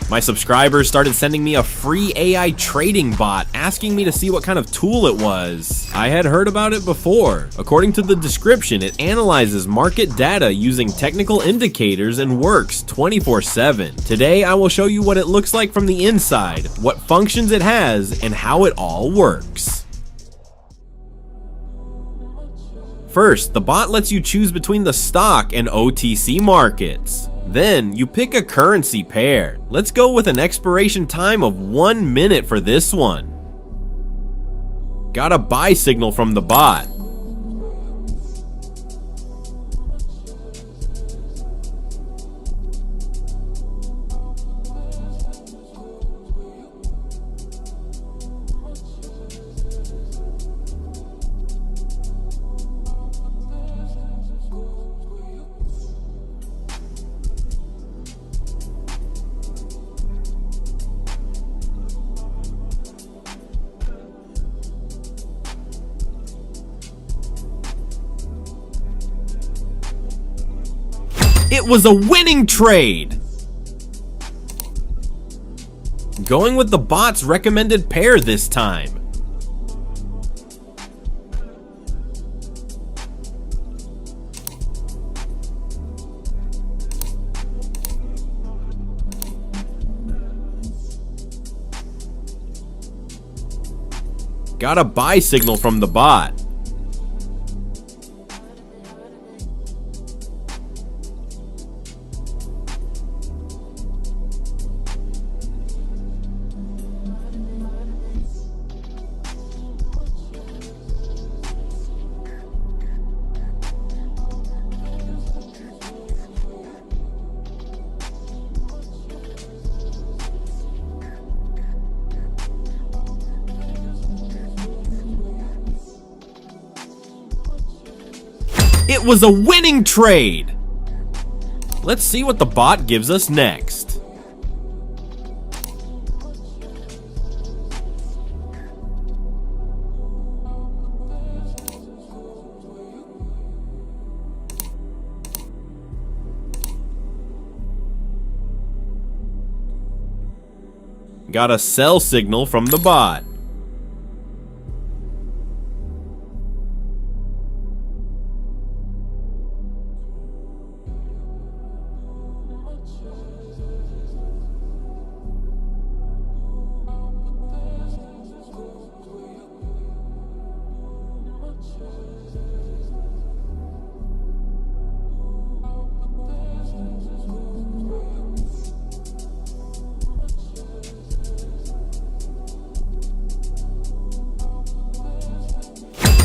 My subscribers started sending me a free AI trading bot asking me to see what kind of tool it was. I had heard about it before. According to the description, it analyzes market data using technical indicators and works 24/7. Today, I will show you what it looks like from the inside, what functions it has, and how it all works. First, the bot lets you choose between the stock and OTC markets. Then, you pick a currency pair. Let's go with an expiration time of 1 minute for this one. Got a buy signal from the bot. It was a winning trade! Going with the bot's recommended pair this time. Got a buy signal from the bot. It was a winning trade! Let's see what the bot gives us next. Got a sell signal from the bot.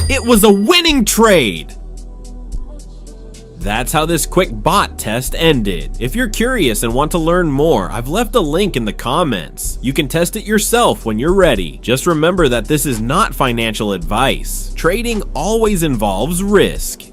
It was a winning trade! That's how this quick bot test ended. If you're curious and want to learn more, I've left a link in the comments. You can test it yourself when you're ready. Just remember that this is not financial advice. Trading always involves risk.